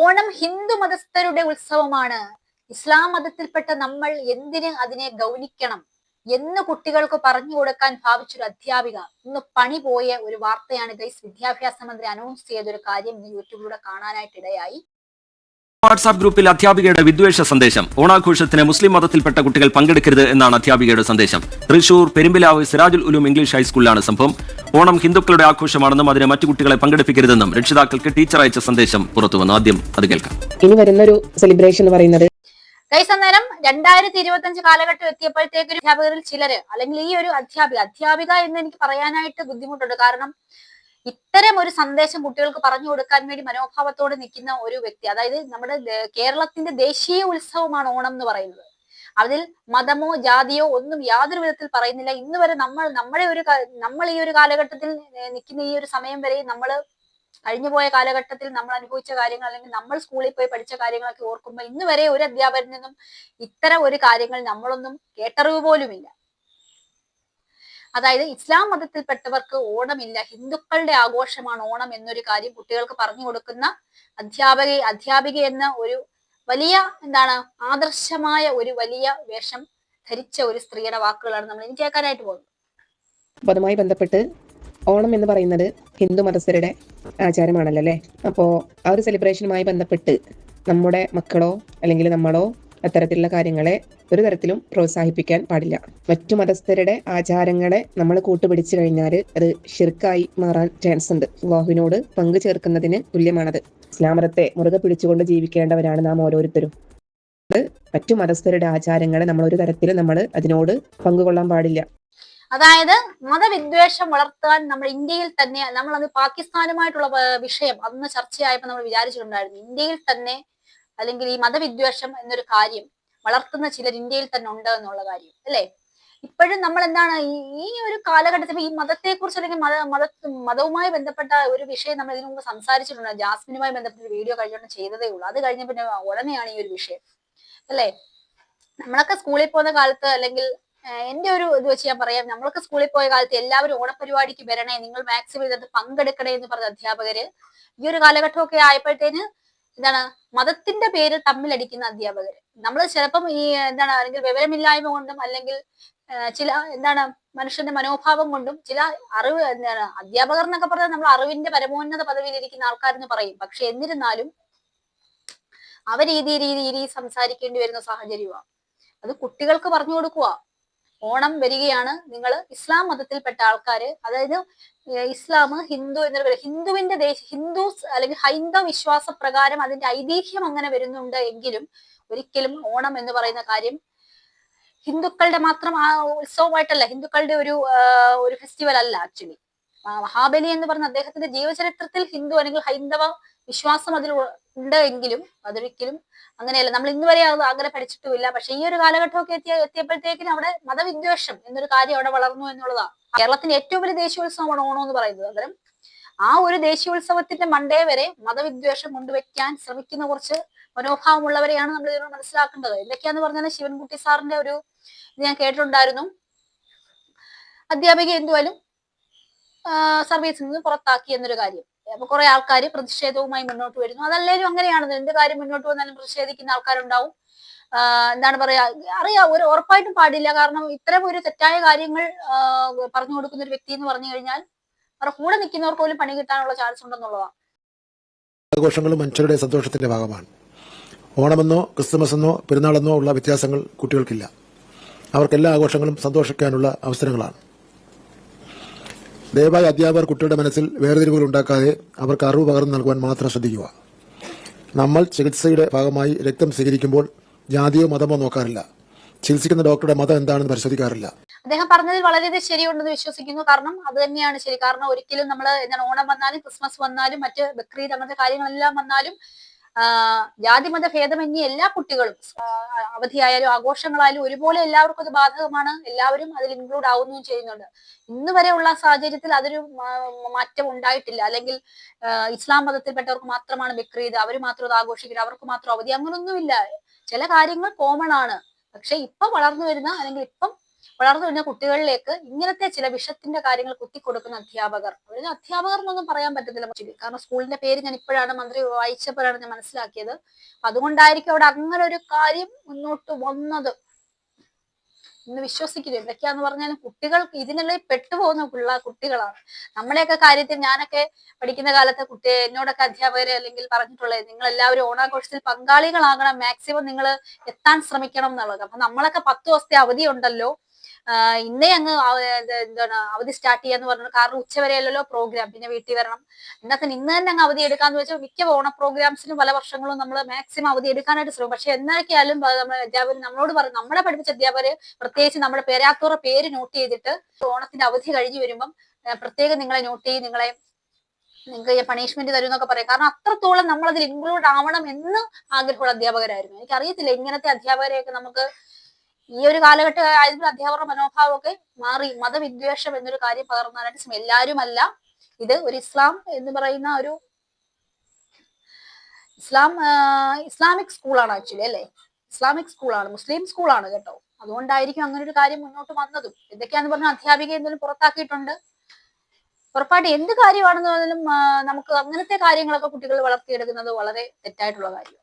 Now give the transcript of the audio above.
ഓണം ഹിന്ദു മതസ്ഥരുടെ ഉത്സവമാണ്. ഇസ്ലാം മതത്തിൽപ്പെട്ട നമ്മൾ എന്തിന് അതിനെ ഗൗനിക്കണം എന്ന് കുട്ടികൾക്ക് പറഞ്ഞു കൊടുക്കാൻ ഭാവിച്ചൊരു അധ്യാപിക ഇന്ന് പണി പോയ ഒരു വാർത്തയാണ് ഗൈസ്. വിദ്യാഭ്യാസ മന്ത്രി അനൗൺസ് ചെയ്തൊരു കാര്യം ഇന്ന് യൂട്യൂബിലൂടെ കാണാനായിട്ടിടയായി. വാട്സാപ്പ് ഗ്രൂപ്പിൽ അധ്യാപികയുടെ വിദ്വേഷ സന്ദേശം. ഓണാഘോഷത്തിന് മുസ്ലിം മതത്തിൽപ്പെട്ട കുട്ടികൾ പങ്കെടുക്കരുത് എന്നാണ് അധ്യാപികയുടെ സന്ദേശം. തൃശൂർ പെരുമ്പിലാവ് സിറാജുൽ ഉലൂം ഇംഗ്ലീഷ് ഹൈസ്കൂളിലാണ് സംഭവം. ഓണം ഹിന്ദുക്കളുടെ ആഘോഷമാണെന്നും അതിന് മറ്റു കുട്ടികളെ പങ്കെടുപ്പിക്കരുതെന്നും രക്ഷിതാക്കൾക്ക് ടീച്ചർ അയച്ച സന്ദേശം പുറത്തുവന്നു. ആദ്യം അത് കേൾക്കാം. ഇനി വരുന്നൊരു സെലിബ്രേഷൻ എന്ന് പറയുന്നത് ഗൈസ്, അന്നേരം 2025 കാലഘട്ടം എത്തിയപ്പോഴത്തേക്ക് അധ്യാപകരിൽ ചിലര്, അല്ലെങ്കിൽ ഈ ഒരു അധ്യാപിക എന്ന് എനിക്ക് പറയാനായിട്ട് ബുദ്ധിമുട്ടുണ്ട്. കാരണം ഇത്തരം ഒരു സന്ദേശം കുട്ടികൾക്ക് പറഞ്ഞു കൊടുക്കാൻ വേണ്ടി മനോഭാവത്തോടെ നിൽക്കുന്ന ഒരു വ്യക്തി, അതായത് നമ്മുടെ കേരളത്തിന്റെ ദേശീയ ഉത്സവമാണ് ഓണം എന്ന് പറയുന്നത്. അതിൽ മതമോ ജാതിയോ ഒന്നും യാതൊരു വിധത്തിൽ പറയുന്നില്ല. ഇന്ന് വരെ നമ്മൾ ഈ ഒരു കാലഘട്ടത്തിൽ നിൽക്കുന്ന ഈ ഒരു സമയം വരെ നമ്മൾ കഴിഞ്ഞുപോയ കാലഘട്ടത്തിൽ നമ്മൾ അനുഭവിച്ച കാര്യങ്ങൾ, അല്ലെങ്കിൽ നമ്മൾ സ്കൂളിൽ പോയി പഠിച്ച കാര്യങ്ങളൊക്കെ ഓർക്കുമ്പോൾ ഇന്ന് വരെ ഒരു അധ്യാപകരിൽ നിന്നും ഇത്തരം ഒരു കാര്യങ്ങൾ നമ്മളൊന്നും കേട്ടറിവ് പോലുമില്ല. അതായത് ഇസ്ലാം മതത്തിൽപ്പെട്ടവർക്ക് ഓണമില്ല, ഹിന്ദുക്കളുടെ ആഘോഷമാണ് ഓണം എന്നൊരു കാര്യം കുട്ടികൾക്ക് പറഞ്ഞു കൊടുക്കുന്ന അധ്യാപിക എന്ന ഒരു വലിയ ആദർശമായ ഒരു വലിയ വേഷം ധരിച്ച ഒരു സ്ത്രീയുടെ വാക്കുകളാണ് നമ്മൾ ഇനി കേൾക്കാനായിട്ട് പോകുന്നത്. അതുമായി ബന്ധപ്പെട്ട് ഓണം എന്ന് പറയുന്നത് ഹിന്ദു മതസ്ഥരുടെ ആചാരമാണല്ലോ അല്ലേ. അപ്പോൾ ആ ഒരു സെലിബ്രേഷനുമായി ബന്ധപ്പെട്ട് നമ്മുടെ മക്കളോ അല്ലെങ്കിൽ നമ്മളോ അത്തരത്തിലുള്ള കാര്യങ്ങളെ ഒരു തരത്തിലും പ്രോത്സാഹിപ്പിക്കാൻ പാടില്ല. മറ്റു മതസ്ഥരുടെ ആചാരങ്ങളെ നമ്മൾ കൂട്ടുപിടിച്ചു കഴിഞ്ഞാൽ അത് ഷിർക്കായി മാറാൻ ചാൻസ് ഉണ്ട്. അല്ലാഹുവിനോട് പങ്കു ചേർക്കുന്നതിന് തുല്യമാണത്. ഇസ്ലാം മതത്തെ മുറുകെ പിടിച്ചുകൊണ്ട് ജീവിക്കേണ്ടവരാണ് നാം ഓരോരുത്തരും. മറ്റു മതസ്ഥരുടെ ആചാരങ്ങളെ നമ്മൾ ഒരു തരത്തിലും നമ്മൾ അതിനോട് പങ്കുകൊള്ളാൻ പാടില്ല. അതായത് മതവിദ്വേഷം വളർത്താൻ നമ്മൾ ഇന്ത്യയിൽ തന്നെ, നമ്മളത് പാകിസ്ഥാനുമായിട്ടുള്ള വിഷയം അന്ന് ചർച്ചയായപ്പോൾ നമ്മൾ വിചാരിച്ചിട്ടുണ്ടായിരുന്നു. ഇന്ത്യയിൽ തന്നെ, അല്ലെങ്കിൽ ഈ മതവിദ്വേഷം എന്നൊരു കാര്യം വളർത്തുന്ന ചിലർ ഇന്ത്യയിൽ തന്നെ ഉണ്ട് എന്നുള്ള കാര്യം അല്ലെ. ഇപ്പോഴും നമ്മൾ ഈ ഒരു കാലഘട്ടത്തിൽ ഈ മതത്തെക്കുറിച്ച്, അല്ലെങ്കിൽ മതവുമായി ബന്ധപ്പെട്ട ഒരു വിഷയം നമ്മൾ ഇതിനു മുമ്പ് സംസാരിച്ചിട്ടുണ്ട്. ജാസ്മിനുമായി ബന്ധപ്പെട്ട ഒരു വീഡിയോ കഴിഞ്ഞോണ്ട് ചെയ്തതേ ഉള്ളൂ. അത് കഴിഞ്ഞ പിന്നെ ഉടനെയാണ് ഈ ഒരു വിഷയം അല്ലെ. നമ്മളൊക്കെ സ്കൂളിൽ പോകുന്ന കാലത്ത്, അല്ലെങ്കിൽ എന്റെ ഒരു ഇത് വെച്ച് ഞാൻ പറയാം, നമ്മളൊക്കെ സ്കൂളിൽ പോയ കാലത്ത് എല്ലാവരും ഓണപരിപാടിക്ക് വരണേ, നിങ്ങൾ മാക്സിമം ഇതിനകത്ത് പങ്കെടുക്കണേ എന്ന് പറഞ്ഞ അധ്യാപകര് ഈ ഒരു കാലഘട്ടമൊക്കെ ആയപ്പോഴത്തേന് മതത്തിന്റെ പേര് തമ്മിലടിക്കുന്ന അധ്യാപകര്. നമ്മൾ ചിലപ്പം ഈ അല്ലെങ്കിൽ വിവരമില്ലായ്മ കൊണ്ടും, അല്ലെങ്കിൽ ചില മനുഷ്യന്റെ മനോഭാവം കൊണ്ടും, ചില അറിവ് അധ്യാപകർ എന്നൊക്കെ പറഞ്ഞാൽ നമ്മൾ അറിവിന്റെ പരമോന്നത പദവിയിലിരിക്കുന്ന ആൾക്കാരെന്ന് പറയും. പക്ഷെ എന്നിരുന്നാലും അവർ രീതി സംസാരിക്കേണ്ടി വരുന്ന സാഹചര്യമാണ്. അത് കുട്ടികൾക്ക് പറഞ്ഞു കൊടുക്കുക. ഓണം വരികയാണ്, നിങ്ങൾ ഇസ്ലാം മതത്തിൽപ്പെട്ട ആൾക്കാര്, അതായത് ഇസ്ലാം ഹിന്ദു എന്നൊരു ഹിന്ദുവിന്റെ ഹിന്ദുസ് അല്ലെങ്കിൽ ഹൈന്ദവ വിശ്വാസ പ്രകാരം അതിന്റെ ഐതിഹ്യം അങ്ങനെ വരുന്നുണ്ട് എങ്കിലും ഒരിക്കലും ഓണം എന്ന് പറയുന്ന കാര്യം ഹിന്ദുക്കളുടെ മാത്രം ഉത്സവമായിട്ടല്ല, ഹിന്ദുക്കളുടെ ഒരു ഫെസ്റ്റിവൽ അല്ല. ആക്ച്വലി മഹാബലി എന്ന് പറഞ്ഞ അദ്ദേഹത്തിന്റെ ജീവചരിത്രത്തിൽ ഹിന്ദു അല്ലെങ്കിൽ ഹൈന്ദവ വിശ്വാസം അതിൽ ഉണ്ട് എങ്കിലും അതൊരിക്കലും അങ്ങനെയല്ല. നമ്മൾ ഇന്ന് വരെ അങ്ങനെ പഠിച്ചിട്ടുമില്ല. പക്ഷെ ഈ ഒരു കാലഘട്ടമൊക്കെ എത്തിയപ്പോഴത്തേക്കിനും അവിടെ മതവിദ്വേഷം എന്നൊരു കാര്യം അവിടെ വളർന്നു എന്നുള്ളതാണ്. കേരളത്തിന്റെ ഏറ്റവും വലിയ ദേശീയോത്സവമാണ് ഓണം എന്ന് പറയുന്നത്. അന്നേരം ആ ഒരു ദേശീയോത്സവത്തിന്റെ മണ്ടേ വരെ മതവിദ്വേഷം കൊണ്ടുവയ്ക്കാൻ ശ്രമിക്കുന്ന കുറച്ച് മനോഭാവമുള്ളവരെയാണ് നമ്മൾ ഇതിനോട് മനസ്സിലാക്കേണ്ടത്. എന്തൊക്കെയാന്ന് പറഞ്ഞാൽ ശിവൻകുട്ടി സാറിന്റെ ഒരു ഇത് ഞാൻ കേട്ടിട്ടുണ്ടായിരുന്നു. അധ്യാപിക എന്തുവായാലും സർവീസിൽ നിന്ന് പുറത്താക്കി എന്നൊരു കാര്യം. അപ്പൊ കുറെ ആൾക്കാർ പ്രതിഷേധവുമായി മുന്നോട്ട് വരുന്നു. അതല്ലേലും അങ്ങനെയാണ്, എന്ത് കാര്യം മുന്നോട്ട് വന്നാലും പ്രതിഷേധിക്കുന്ന ആൾക്കാരുണ്ടാവും. അറിയാം, ഉറപ്പായിട്ടും പാടില്ല. കാരണം ഇത്തരം ഒരു തെറ്റായ കാര്യങ്ങൾ പറഞ്ഞു കൊടുക്കുന്ന ഒരു വ്യക്തി എന്ന് പറഞ്ഞു കഴിഞ്ഞാൽ അവരുടെ കൂടെ നിൽക്കുന്നവർക്ക് പോലും പണി കിട്ടാനുള്ള ചാൻസ് ഉണ്ടെന്നുള്ളതാണ്. ആഘോഷങ്ങളും മനുഷ്യരുടെ സന്തോഷത്തിന്റെ ഭാഗമാണ്. ഓണമെന്നോ ക്രിസ്തുമസ് എന്നോ പെരുന്നാളെന്നോ ഉള്ള വ്യത്യാസങ്ങൾ കുട്ടികൾക്കില്ല. അവർക്കെല്ലാ ആഘോഷങ്ങളും സന്തോഷിക്കാനുള്ള അവസരങ്ങളാണ്. ദയവായി അധ്യാപകർ കുട്ടികളുടെ മനസ്സിൽ വേർതിരിവുകൾ ഉണ്ടാക്കാതെ അവർക്ക് അറിവ് പകർന്നു നൽകുവാൻ മാത്രം ശ്രദ്ധിക്കുക. നമ്മൾ ചികിത്സയുടെ ഭാഗമായി രക്തം സ്വീകരിക്കുമ്പോൾ ജാതിയോ മതമോ നോക്കാറില്ല. ചികിത്സിക്കുന്ന ഡോക്ടറുടെ മതം എന്താണെന്ന് പരിശോധിക്കാറില്ല. അദ്ദേഹം പറഞ്ഞതിൽ വളരെയധികം ശരിയുണ്ടെന്ന് വിശ്വസിക്കുന്നു. കാരണം അത് തന്നെയാണ് ശരി. കാരണം ഒരിക്കലും നമ്മൾ ഓണം വന്നാലും ക്രിസ്മസ് വന്നാലും മറ്റ് ബക്രീദ് അങ്ങനത്തെ കാര്യങ്ങളെല്ലാം വന്നാലും ജാതിമത ഭേദമന്യേ എല്ലാ കുട്ടികളും അവധിയായാലും ആഘോഷങ്ങളായാലും ഒരുപോലെ എല്ലാവർക്കും അത് ബാധകമാണ്. എല്ലാവരും അതിൽ ഇൻക്ലൂഡ് ആവുകയും ചെയ്യുന്നുണ്ട്. ഇന്ന് വരെയുള്ള സാഹചര്യത്തിൽ അതൊരു മാറ്റം ഉണ്ടായിട്ടില്ല. അല്ലെങ്കിൽ ഇസ്ലാം മതത്തിൽപ്പെട്ടവർക്ക് മാത്രമാണ് ബക്രീദ്, അവർ മാത്രം അത് ആഘോഷിക്കില്ല, അവർക്ക് മാത്രം അവധി, അങ്ങനൊന്നുമില്ല. ചില കാര്യങ്ങൾ കോമൺ ആണ്. പക്ഷെ ഇപ്പം വളർന്നു വരുന്ന, അല്ലെങ്കിൽ ഇപ്പം വളർന്നു വരുന്ന കുട്ടികളിലേക്ക് ഇങ്ങനത്തെ ചില വിഷത്തിന്റെ കാര്യങ്ങൾ കുത്തിക്കൊടുക്കുന്ന അധ്യാപകർ, അവര് അധ്യാപകർ എന്നൊന്നും പറയാൻ പറ്റത്തില്ല, കാരണം സ്കൂളിന്റെ പേര് ഞാൻ ഇപ്പോഴാണ് മന്ത്രി വായിച്ചപ്പോഴാണ് ഞാൻ മനസ്സിലാക്കിയത്. അതുകൊണ്ടായിരിക്കും അവിടെ അങ്ങനെ ഒരു കാര്യം മുന്നോട്ട് വന്നത് എന്ന് വിശ്വസിക്കുന്നു. എന്തൊക്കെയാന്ന് പറഞ്ഞാലും കുട്ടികൾക്ക് ഇതിനെല്ലാം പെട്ടുപോകുന്ന കുട്ടികളാണ്. നമ്മുടെയൊക്കെ കാര്യത്തിൽ ഞാനൊക്കെ പഠിക്കുന്ന കാലത്തെ എന്നോടൊക്കെ അധ്യാപകരെ അല്ലെങ്കിൽ പറഞ്ഞിട്ടുള്ളത്, നിങ്ങൾ എല്ലാവരും ഓണാഘോഷത്തിൽ പങ്കാളികളാകണം, മാക്സിമം നിങ്ങൾ എത്താൻ ശ്രമിക്കണം എന്നുള്ളത്. അപ്പൊ നമ്മളൊക്കെ 10 ദിവസത്തെ അവധി ഉണ്ടല്ലോ, ഇന്നേ അങ്ങ് എന്താണ് അവധി സ്റ്റാർട്ട് ചെയ്യാന്ന് പറഞ്ഞു. കാരണം ഉച്ചവരെയല്ലോ പ്രോഗ്രാം, പിന്നെ വീട്ടിൽ വരണം. ഇന്നത്തെ ഇന്ന് തന്നെ അങ്ങ് അവധി എടുക്കാന്ന് വെച്ചാൽ മിക്ക ഓണ പ്രോഗ്രാംസിനും പല വർഷങ്ങളും നമ്മൾ മാക്സിമം അവധി എടുക്കാനായിട്ട് ശ്രമിക്കും. പക്ഷെ എന്നൊക്കെയാലും നമ്മുടെ അധ്യാപകർ നമ്മളോട് പറയും, നമ്മളെ പഠിപ്പിച്ച അധ്യാപകര് പ്രത്യേകിച്ച് നമ്മുടെ പേരാത്തൂറ പേര് നോട്ട് ചെയ്തിട്ട് ഓണത്തിന്റെ അവധി കഴിഞ്ഞ് വരുമ്പം പ്രത്യേകം നിങ്ങളെ നോട്ട് ചെയ്ത് നിങ്ങൾക്ക് പണിഷ്മെന്റ് തരും എന്നൊക്കെ പറയും. കാരണം അത്രത്തോളം നമ്മളതിൽ ഇൻക്ലൂഡ് ആവണം എന്ന് ആഗ്രഹമുള്ള അധ്യാപകരായിരുന്നു. എനിക്കറിയത്തില്ല ഇങ്ങനത്തെ അധ്യാപകരെയൊക്കെ നമുക്ക് ഈ ഒരു കാലഘട്ടം ആയതിൽ അധ്യാപകരുടെ മനോഭാവമൊക്കെ മാറി മതവിദ്വേഷം എന്നൊരു കാര്യം പകർന്നാനായിട്ട് എല്ലാവരും അല്ല. ഇത് ഒരു ഇസ്ലാം എന്ന് പറയുന്ന ഒരു ഇസ്ലാമിക് സ്കൂളാണ് ആക്ച്വലി, അല്ലെ? ഇസ്ലാമിക് സ്കൂളാണ്, മുസ്ലിം സ്കൂളാണ് കേട്ടോ. അതുകൊണ്ടായിരിക്കും അങ്ങനെ ഒരു കാര്യം മുന്നോട്ട് വന്നതും. എന്തൊക്കെയാന്ന് പറഞ്ഞാൽ അധ്യാപിക എന്തെങ്കിലും പുറത്താക്കിയിട്ടുണ്ട്. ഉറപ്പായിട്ട് എന്ത് കാര്യമാണെന്ന് പറഞ്ഞാലും നമുക്ക് അങ്ങനത്തെ കാര്യങ്ങളൊക്കെ കുട്ടികൾ വളർത്തിയെടുക്കുന്നത് വളരെ തെറ്റായിട്ടുള്ള കാര്യമാണ്.